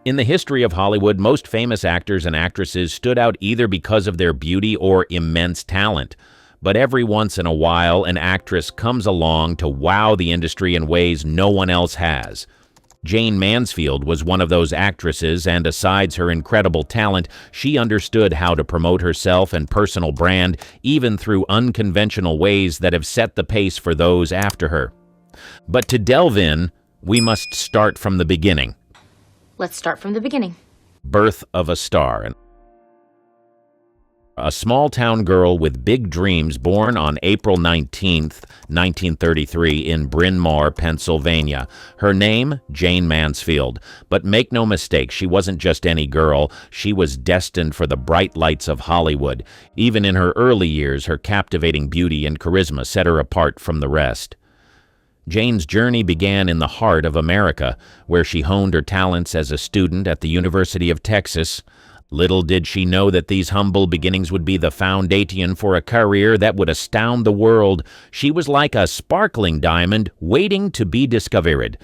In the history of Hollywood, most famous actors and actresses stood out either because of their beauty or immense talent. But every once in a while, an actress comes along to wow the industry in ways no one else has. Jayne Mansfield was one of those actresses, and besides her incredible talent, she understood how to promote herself and personal brand, even through unconventional ways that have set the pace for those after her. But to delve in, we must start from the beginning. Let's start from the beginning. Birth of a star. A small-town girl with big dreams born on April 19th, 1933 in Bryn Mawr, Pennsylvania. Her name, Jayne Mansfield. But make no mistake, she wasn't just any girl. She was destined for the bright lights of Hollywood. Even in her early years, her captivating beauty and charisma set her apart from the rest. Jayne's journey began in the heart of America, where she honed her talents as a student at the University of Texas. Little did she know that these humble beginnings would be the foundation for a career that would astound the world. She was like a sparkling diamond waiting to be discovered.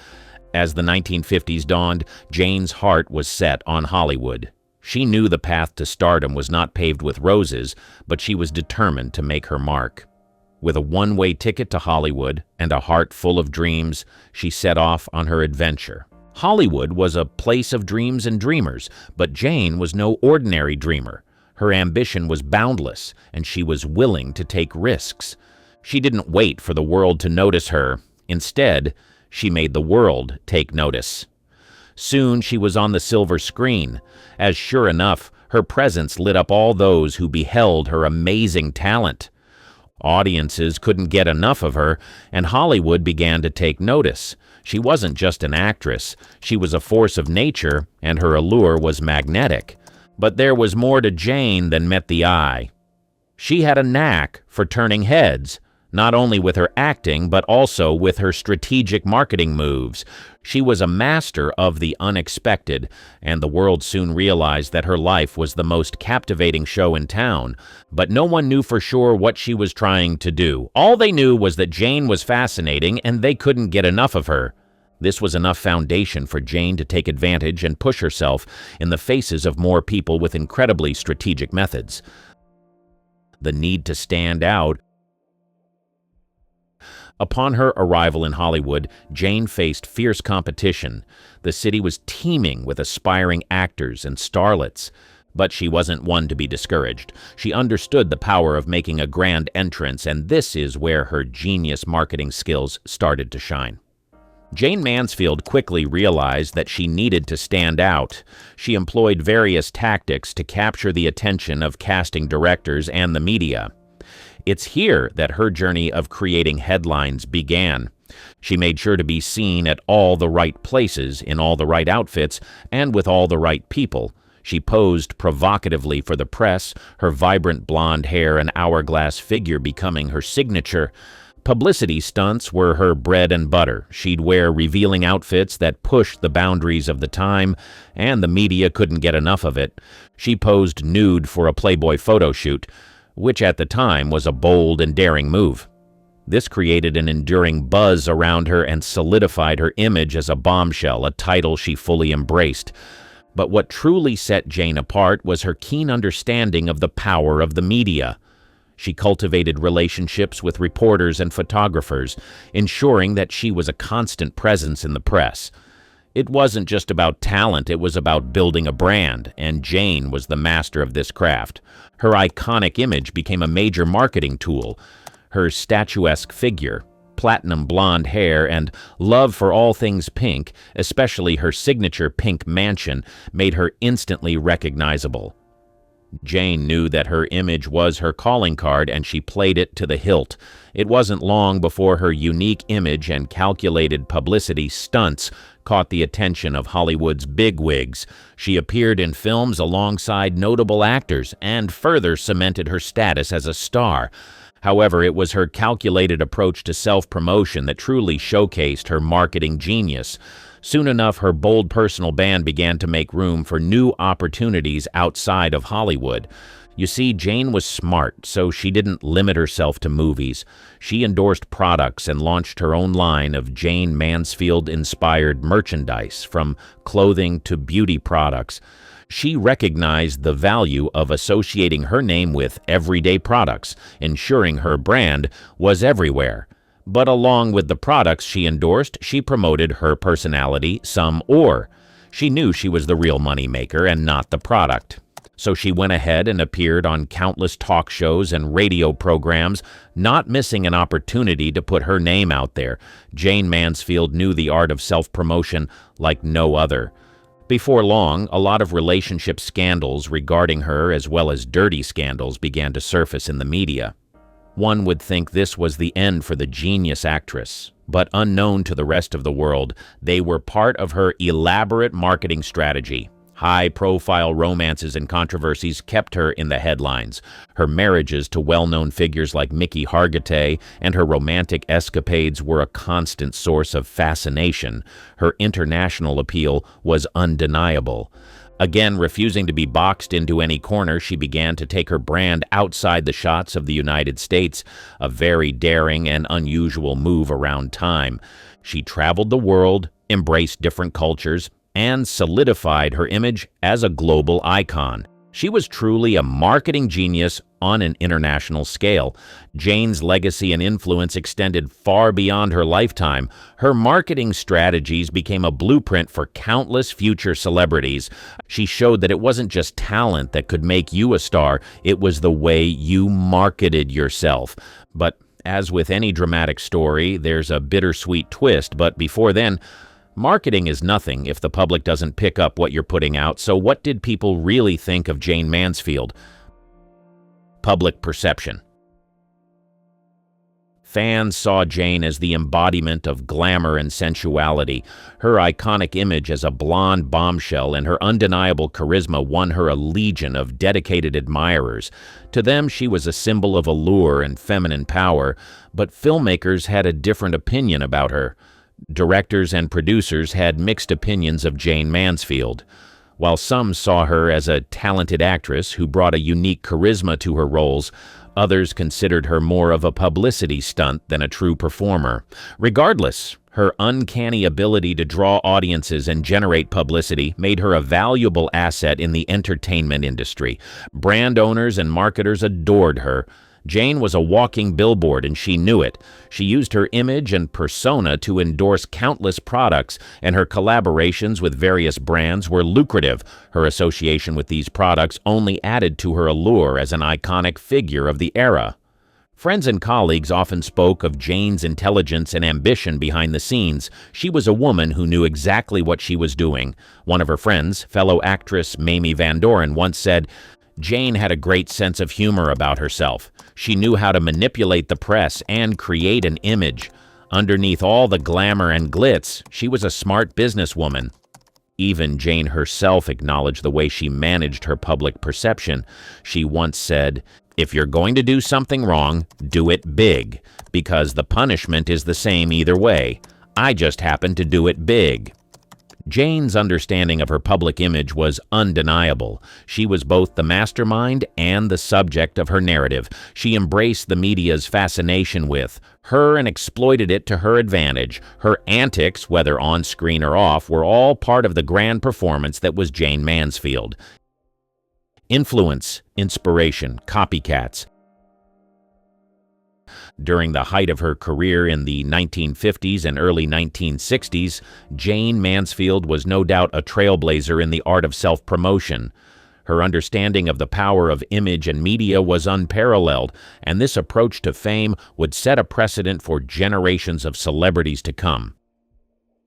As the 1950s dawned, Jayne's heart was set on Hollywood. She knew the path to stardom was not paved with roses, but she was determined to make her mark. With a one-way ticket to Hollywood and a heart full of dreams, she set off on her adventure. Hollywood was a place of dreams and dreamers, but Jayne was no ordinary dreamer. Her ambition was boundless, and she was willing to take risks. She didn't wait for the world to notice her. Instead, she made the world take notice. Soon she was on the silver screen, as sure enough, her presence lit up all those who beheld her amazing talent. Audiences couldn't get enough of her, and Hollywood began to take notice. She wasn't just an actress, she was a force of nature, and her allure was magnetic. But there was more to Jayne than met the eye. She had a knack for turning heads, not only with her acting, but also with her strategic marketing moves. She was a master of the unexpected, and the world soon realized that her life was the most captivating show in town. But no one knew for sure what she was trying to do. All they knew was that Jayne was fascinating, and they couldn't get enough of her. This was enough foundation for Jayne to take advantage and push herself in the faces of more people with incredibly strategic methods. The need to stand out. Upon her arrival in Hollywood, Jayne faced fierce competition. The city was teeming with aspiring actors and starlets. But she wasn't one to be discouraged. She understood the power of making a grand entrance, and this is where her genius marketing skills started to shine. Jayne Mansfield quickly realized that she needed to stand out. She employed various tactics to capture the attention of casting directors and the media. It's here that her journey of creating headlines began. She made sure to be seen at all the right places, in all the right outfits, and with all the right people. She posed provocatively for the press, her vibrant blonde hair and hourglass figure becoming her signature. Publicity stunts were her bread and butter. She'd wear revealing outfits that pushed the boundaries of the time, and the media couldn't get enough of it. She posed nude for a Playboy photo shoot, which at the time was a bold and daring move. This created an enduring buzz around her and solidified her image as a bombshell, a title she fully embraced. But what truly set Jayne apart was her keen understanding of the power of the media. She cultivated relationships with reporters and photographers, ensuring that she was a constant presence in the press. It wasn't just about talent, it was about building a brand, and Jayne was the master of this craft. Her iconic image became a major marketing tool. Her statuesque figure, platinum blonde hair, and love for all things pink, especially her signature pink mansion, made her instantly recognizable. Jayne knew that her image was her calling card, and she played it to the hilt. It wasn't long before her unique image and calculated publicity stunts caught the attention of Hollywood's bigwigs. She appeared in films alongside notable actors and further cemented her status as a star. However, it was her calculated approach to self-promotion that truly showcased her marketing genius. Soon enough, her bold personal brand began to make room for new opportunities outside of Hollywood. You see, Jayne was smart, so she didn't limit herself to movies. She endorsed products and launched her own line of Jayne Mansfield-inspired merchandise, from clothing to beauty products. She recognized the value of associating her name with everyday products, ensuring her brand was everywhere. But along with the products she endorsed, she promoted her personality, some or. She knew she was the real moneymaker and not the product. So she went ahead and appeared on countless talk shows and radio programs, not missing an opportunity to put her name out there. Jayne Mansfield knew the art of self-promotion like no other. Before long, a lot of relationship scandals regarding her, as well as dirty scandals, began to surface in the media. One would think this was the end for the genius actress, but unknown to the rest of the world, they were part of her elaborate marketing strategy. High-profile romances and controversies kept her in the headlines. Her marriages to well-known figures like Mickey Hargitay and her romantic escapades were a constant source of fascination. Her international appeal was undeniable. Again, refusing to be boxed into any corner, she began to take her brand outside the shots of the United States, a very daring and unusual move around time. She traveled the world, embraced different cultures, and solidified her image as a global icon. She was truly a marketing genius on an international scale. Jayne's legacy and influence extended far beyond her lifetime. Her marketing strategies became a blueprint for countless future celebrities. She showed that it wasn't just talent that could make you a star, it was the way you marketed yourself. But as with any dramatic story, there's a bittersweet twist, but before then, marketing is nothing if the public doesn't pick up what you're putting out. So what did people really think of Jayne Mansfield? Public perception. Fans saw Jayne as the embodiment of glamour and sensuality. Her iconic image as a blonde bombshell and her undeniable charisma won her a legion of dedicated admirers. To them, she was a symbol of allure and feminine power, but filmmakers had a different opinion about her. Directors and producers had mixed opinions of Jayne Mansfield. While some saw her as a talented actress who brought a unique charisma to her roles, others considered her more of a publicity stunt than a true performer. Regardless, her uncanny ability to draw audiences and generate publicity made her a valuable asset in the entertainment industry. Brand owners and marketers adored her. Jayne was a walking billboard, and she knew it. She used her image and persona to endorse countless products, and her collaborations with various brands were lucrative. Her association with these products only added to her allure as an iconic figure of the era. Friends and colleagues often spoke of Jayne's intelligence and ambition behind the scenes. She was a woman who knew exactly what she was doing. One of her friends, fellow actress Mamie Van Doren, once said, "Jayne had a great sense of humor about herself. She knew how to manipulate the press and create an image. Underneath all the glamour and glitz, she was a smart businesswoman." Even Jayne herself acknowledged the way she managed her public perception. She once said, "If you're going to do something wrong, do it big, because the punishment is the same either way. I just happened to do it big." Jayne's understanding of her public image was undeniable. She was both the mastermind and the subject of her narrative. She embraced the media's fascination with her and exploited it to her advantage. Her antics, whether on screen or off, were all part of the grand performance that was Jayne Mansfield. Influence, inspiration, copycats. During the height of her career in the 1950s and early 1960s, Jayne Mansfield was no doubt a trailblazer in the art of self-promotion. Her understanding of the power of image and media was unparalleled, and this approach to fame would set a precedent for generations of celebrities to come.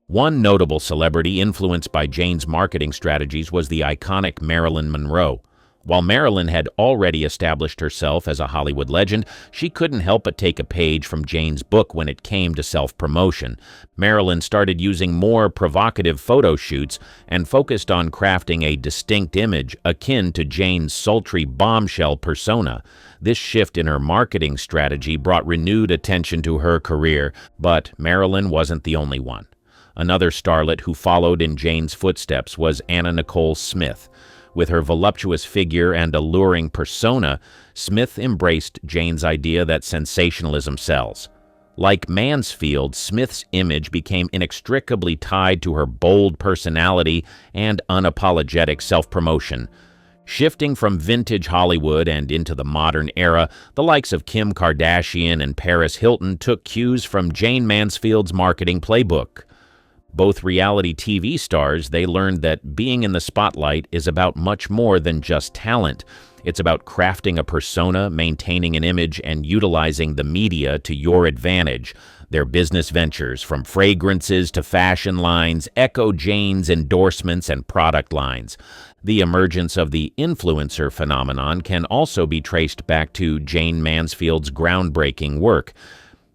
One notable celebrity influenced by Jayne's marketing strategies was the iconic Marilyn Monroe. While Marilyn had already established herself as a Hollywood legend, she couldn't help but take a page from Jayne's book when it came to self-promotion. Marilyn started using more provocative photo shoots and focused on crafting a distinct image akin to Jayne's sultry bombshell persona. This shift in her marketing strategy brought renewed attention to her career, but Marilyn wasn't the only one. Another starlet who followed in Jayne's footsteps was Anna Nicole Smith. With her voluptuous figure and alluring persona, Smith embraced Jayne's idea that sensationalism sells. Like Mansfield, Smith's image became inextricably tied to her bold personality and unapologetic self-promotion. Shifting from vintage Hollywood and into the modern era, the likes of Kim Kardashian and Paris Hilton took cues from Jayne Mansfield's marketing playbook. Both reality TV stars, they learned that being in the spotlight is about much more than just talent. It's about crafting a persona, maintaining an image, and utilizing the media to your advantage. Their business ventures, from fragrances to fashion lines, echo Jayne's endorsements and product lines. The emergence of the influencer phenomenon can also be traced back to Jayne Mansfield's groundbreaking work.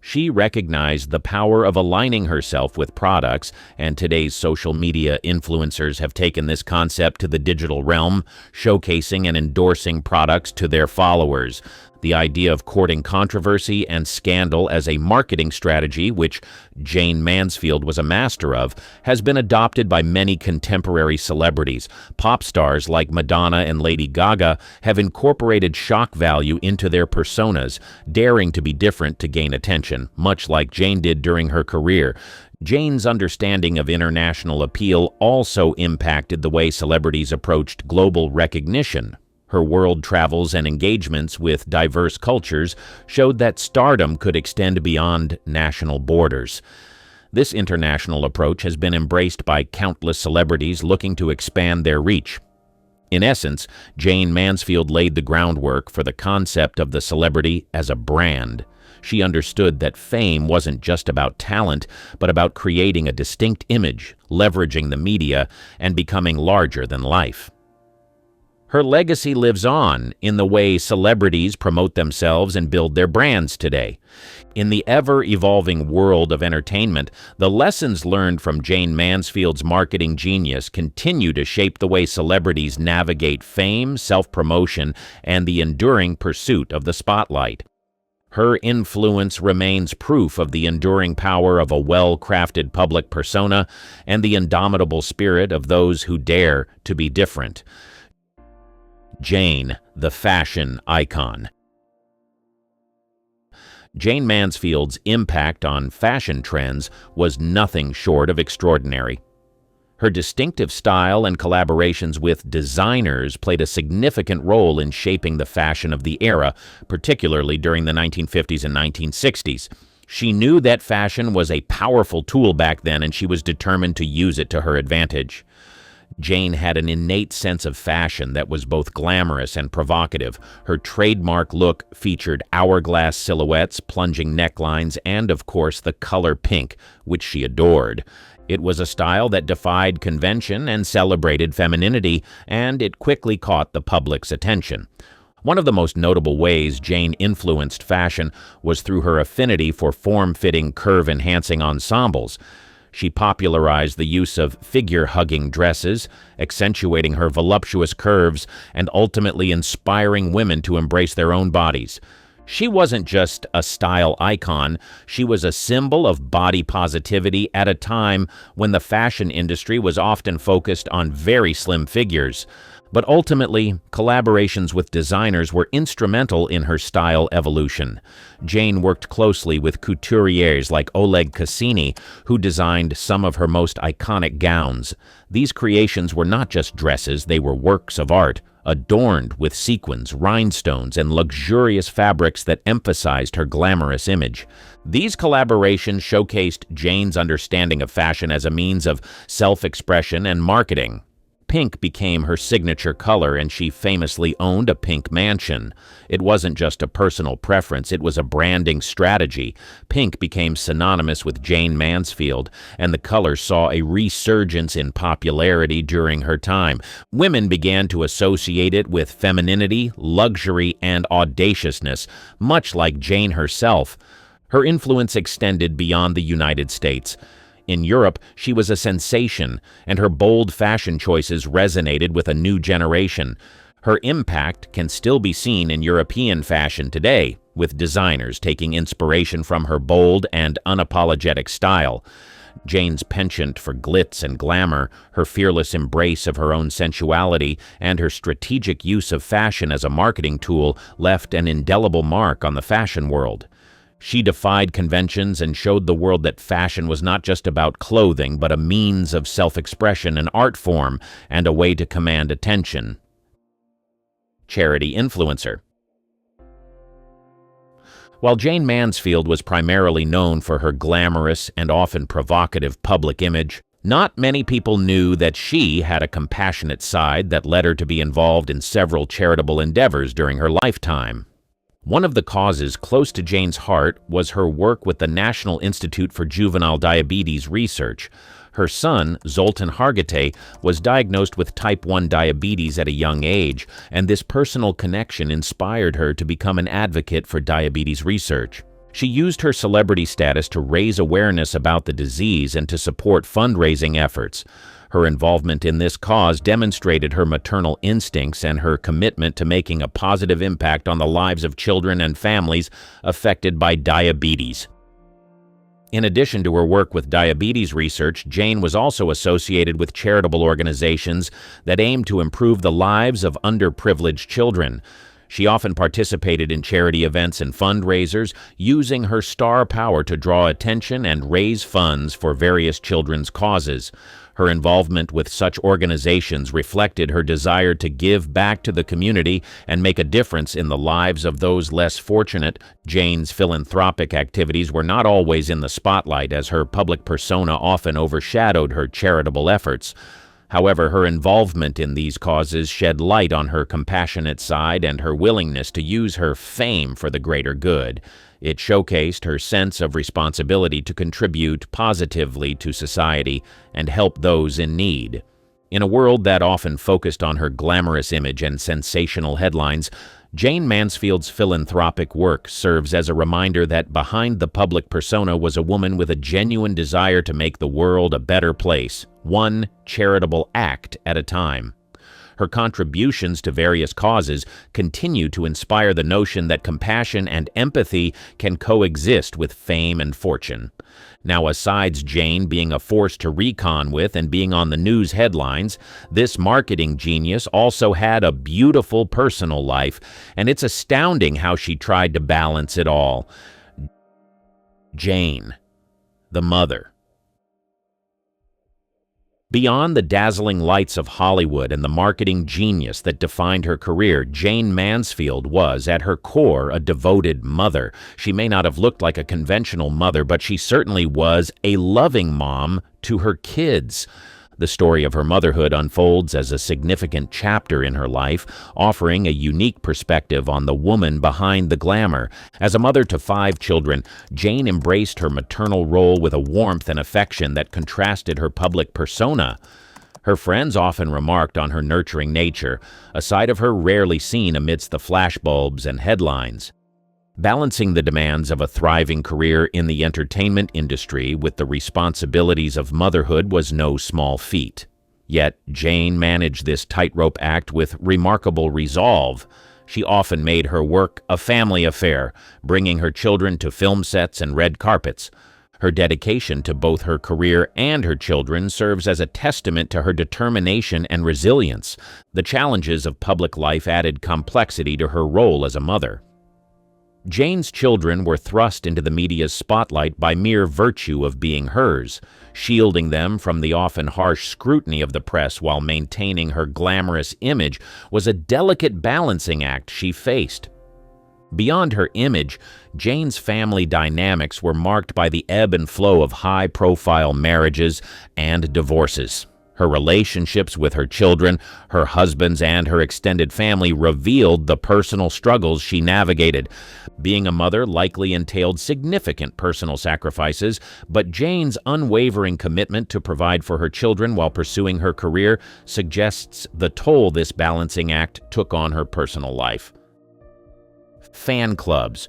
She recognized the power of aligning herself with products, and today's social media influencers have taken this concept to the digital realm, showcasing and endorsing products to their followers. The idea of courting controversy and scandal as a marketing strategy, which Jayne Mansfield was a master of, has been adopted by many contemporary celebrities. Pop stars like Madonna and Lady Gaga have incorporated shock value into their personas, daring to be different to gain attention, much like Jayne did during her career. Jayne's understanding of international appeal also impacted the way celebrities approached global recognition. Her world travels and engagements with diverse cultures showed that stardom could extend beyond national borders. This international approach has been embraced by countless celebrities looking to expand their reach. In essence, Jayne Mansfield laid the groundwork for the concept of the celebrity as a brand. She understood that fame wasn't just about talent, but about creating a distinct image, leveraging the media, and becoming larger than life. Her legacy lives on in the way celebrities promote themselves and build their brands today. In the ever-evolving world of entertainment, the lessons learned from Jayne Mansfield's marketing genius continue to shape the way celebrities navigate fame, self-promotion, and the enduring pursuit of the spotlight. Her influence remains proof of the enduring power of a well-crafted public persona and the indomitable spirit of those who dare to be different. Jayne, the fashion icon. Jayne Mansfield's impact on fashion trends was nothing short of extraordinary. Her distinctive style and collaborations with designers played a significant role in shaping the fashion of the era, particularly during the 1950s and 1960s. She knew that fashion was a powerful tool back then, and she was determined to use it to her advantage. Jayne had an innate sense of fashion that was both glamorous and provocative. Her trademark look featured hourglass silhouettes, plunging necklines, and, of course, the color pink, which she adored. It was a style that defied convention and celebrated femininity, and it quickly caught the public's attention. One of the most notable ways Jayne influenced fashion was through her affinity for form-fitting, curve-enhancing ensembles. She popularized the use of figure-hugging dresses, accentuating her voluptuous curves and ultimately inspiring women to embrace their own bodies. She wasn't just a style icon, she was a symbol of body positivity at a time when the fashion industry was often focused on very slim figures. But ultimately, collaborations with designers were instrumental in her style evolution. Jayne worked closely with couturiers like Oleg Cassini, who designed some of her most iconic gowns. These creations were not just dresses, they were works of art, adorned with sequins, rhinestones, and luxurious fabrics that emphasized her glamorous image. These collaborations showcased Jayne's understanding of fashion as a means of self-expression and marketing. Pink became her signature color, and she famously owned a pink mansion. It wasn't just a personal preference, it was a branding strategy. Pink became synonymous with Jayne Mansfield, and the color saw a resurgence in popularity during her time. Women began to associate it with femininity, luxury, and audaciousness, much like Jayne herself. Her influence extended beyond the United States. In Europe, she was a sensation, and her bold fashion choices resonated with a new generation. Her impact can still be seen in European fashion today, with designers taking inspiration from her bold and unapologetic style. Jayne's penchant for glitz and glamour, her fearless embrace of her own sensuality, and her strategic use of fashion as a marketing tool left an indelible mark on the fashion world. She defied conventions and showed the world that fashion was not just about clothing, but a means of self-expression, an art form, and a way to command attention. Charity influencer. While Jayne Mansfield was primarily known for her glamorous and often provocative public image, not many people knew that she had a compassionate side that led her to be involved in several charitable endeavors during her lifetime. One of the causes close to Jayne's heart was her work with the National Institute for Juvenile Diabetes Research. Her son, Zoltan Hargitay, was diagnosed with type 1 diabetes at a young age, and this personal connection inspired her to become an advocate for diabetes research. She used her celebrity status to raise awareness about the disease and to support fundraising efforts. Her involvement in this cause demonstrated her maternal instincts and her commitment to making a positive impact on the lives of children and families affected by diabetes. In addition to her work with diabetes research, Jayne was also associated with charitable organizations that aim to improve the lives of underprivileged children. She often participated in charity events and fundraisers, using her star power to draw attention and raise funds for various children's causes. Her involvement with such organizations reflected her desire to give back to the community and make a difference in the lives of those less fortunate. Jayne's philanthropic activities were not always in the spotlight, as her public persona often overshadowed her charitable efforts. However, her involvement in these causes shed light on her compassionate side and her willingness to use her fame for the greater good. It showcased her sense of responsibility to contribute positively to society and help those in need. In a world that often focused on her glamorous image and sensational headlines, Jayne Mansfield's philanthropic work serves as a reminder that behind the public persona was a woman with a genuine desire to make the world a better place, one charitable act at a time. Her contributions to various causes continue to inspire the notion that compassion and empathy can coexist with fame and fortune. Now, asides Jayne being a force to reckon with and being on the news headlines, this marketing genius also had a beautiful personal life, and it's astounding how she tried to balance it all. Jayne, the mother. Beyond the dazzling lights of Hollywood and the marketing genius that defined her career, Jayne Mansfield was, at her core, a devoted mother. She may not have looked like a conventional mother, but she certainly was a loving mom to her kids. The story of her motherhood unfolds as a significant chapter in her life, offering a unique perspective on the woman behind the glamour. As a mother to 5 children, Jayne embraced her maternal role with a warmth and affection that contrasted her public persona. Her friends often remarked on her nurturing nature, a side of her rarely seen amidst the flashbulbs and headlines. Balancing the demands of a thriving career in the entertainment industry with the responsibilities of motherhood was no small feat. Yet, Jayne managed this tightrope act with remarkable resolve. She often made her work a family affair, bringing her children to film sets and red carpets. Her dedication to both her career and her children serves as a testament to her determination and resilience. The challenges of public life added complexity to her role as a mother. Jayne's children were thrust into the media's spotlight by mere virtue of being hers, shielding them from the often harsh scrutiny of the press while maintaining her glamorous image was a delicate balancing act she faced. Beyond her image, Jayne's family dynamics were marked by the ebb and flow of high-profile marriages and divorces. Her relationships with her children, her husbands, and her extended family revealed the personal struggles she navigated. Being a mother likely entailed significant personal sacrifices, but Jayne's unwavering commitment to provide for her children while pursuing her career suggests the toll this balancing act took on her personal life. Fan clubs.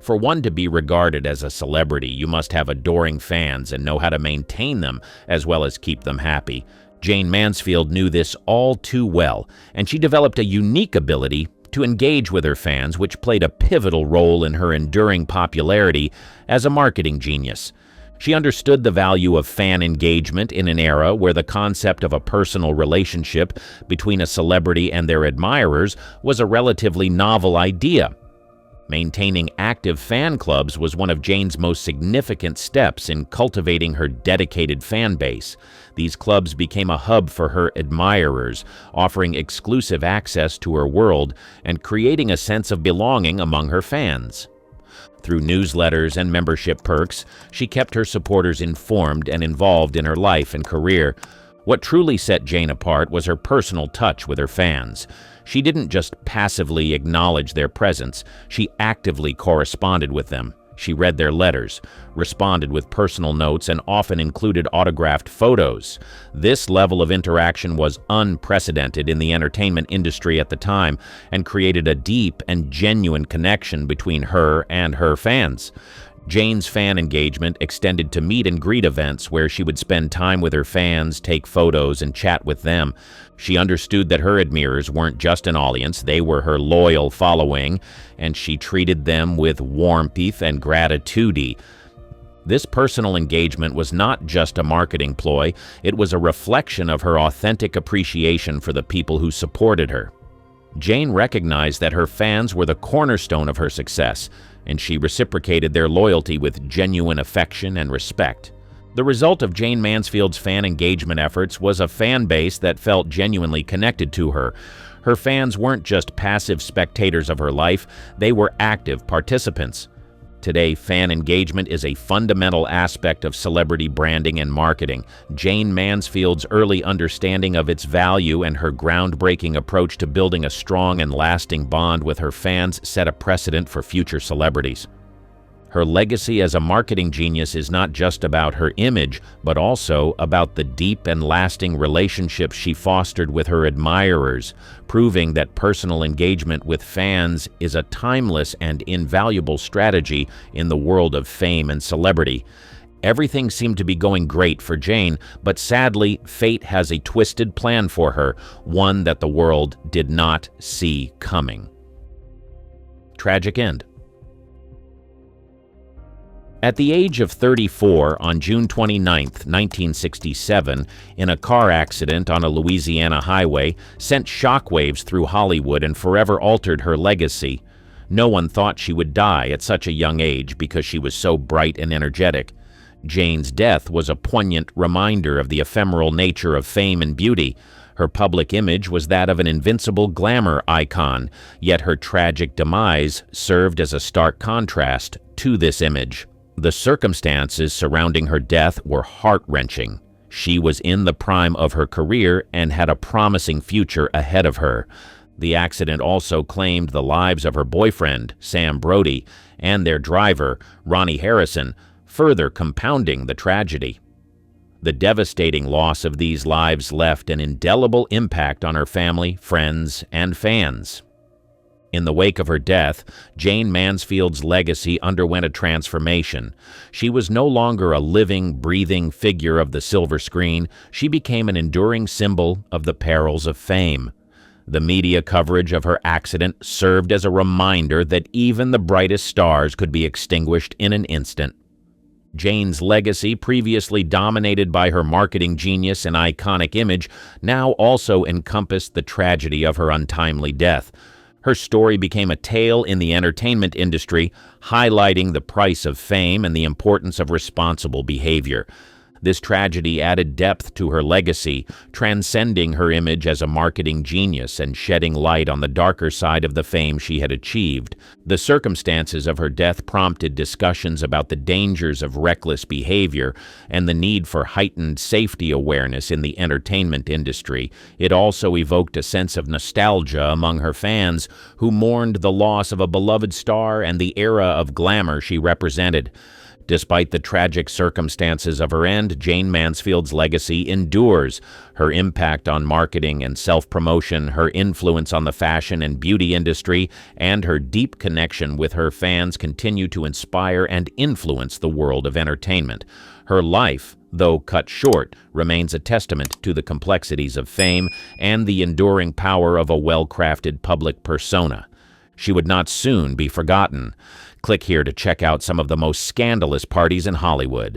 For one to be regarded as a celebrity, you must have adoring fans and know how to maintain them as well as keep them happy. Jayne Mansfield knew this all too well, and she developed a unique ability to engage with her fans, which played a pivotal role in her enduring popularity as a marketing genius. She understood the value of fan engagement in an era where the concept of a personal relationship between a celebrity and their admirers was a relatively novel idea. Maintaining active fan clubs was one of Jayne's most significant steps in cultivating her dedicated fan base. These clubs became a hub for her admirers, offering exclusive access to her world and creating a sense of belonging among her fans. Through newsletters and membership perks, she kept her supporters informed and involved in her life and career. What truly set Jayne apart was her personal touch with her fans. She didn't just passively acknowledge their presence, she actively corresponded with them. She read their letters, responded with personal notes, and often included autographed photos. This level of interaction was unprecedented in the entertainment industry at the time and created a deep and genuine connection between her and her fans. Jayne's fan engagement extended to meet and greet events where she would spend time with her fans, take photos, and chat with them. She understood that her admirers weren't just an audience, they were her loyal following, and she treated them with warmth and gratitude. This personal engagement was not just a marketing ploy, it was a reflection of her authentic appreciation for the people who supported her. Jayne recognized that her fans were the cornerstone of her success, and she reciprocated their loyalty with genuine affection and respect. The result of Jayne Mansfield's fan engagement efforts was a fan base that felt genuinely connected to her. Her fans weren't just passive spectators of her life, they were active participants. Today, fan engagement is a fundamental aspect of celebrity branding and marketing. Jayne Mansfield's early understanding of its value and her groundbreaking approach to building a strong and lasting bond with her fans set a precedent for future celebrities. Her legacy as a marketing genius is not just about her image, but also about the deep and lasting relationships she fostered with her admirers, proving that personal engagement with fans is a timeless and invaluable strategy in the world of fame and celebrity. Everything seemed to be going great for Jayne, but sadly, fate has a twisted plan for her, one that the world did not see coming. Tragic end. At the age of 34, on June 29, 1967, in a car accident on a Louisiana highway, sent shockwaves through Hollywood and forever altered her legacy. No one thought she would die at such a young age because she was so bright and energetic. Jayne's death was a poignant reminder of the ephemeral nature of fame and beauty. Her public image was that of an invincible glamour icon, yet her tragic demise served as a stark contrast to this image. The circumstances surrounding her death were heart-wrenching. She was in the prime of her career and had a promising future ahead of her. The accident also claimed the lives of her boyfriend, Sam Brody, and their driver, Ronnie Harrison, further compounding the tragedy. The devastating loss of these lives left an indelible impact on her family, friends, and fans. In the wake of her death, Jayne Mansfield's legacy underwent a transformation. She was no longer a living, breathing figure of the silver screen. She became an enduring symbol of the perils of fame. The media coverage of her accident served as a reminder that even the brightest stars could be extinguished in an instant. Jayne's legacy, previously dominated by her marketing genius and iconic image, now also encompassed the tragedy of her untimely death. Her story became a tale in the entertainment industry, highlighting the price of fame and the importance of responsible behavior. This tragedy added depth to her legacy, transcending her image as a marketing genius and shedding light on the darker side of the fame she had achieved. The circumstances of her death prompted discussions about the dangers of reckless behavior and the need for heightened safety awareness in the entertainment industry. It also evoked a sense of nostalgia among her fans, who mourned the loss of a beloved star and the era of glamour she represented. Despite the tragic circumstances of her end, Jayne Mansfield's legacy endures. Her impact on marketing and self-promotion, her influence on the fashion and beauty industry, and her deep connection with her fans continue to inspire and influence the world of entertainment. Her life, though cut short, remains a testament to the complexities of fame and the enduring power of a well-crafted public persona. She would not soon be forgotten. Click here to check out some of the most scandalous parties in Hollywood.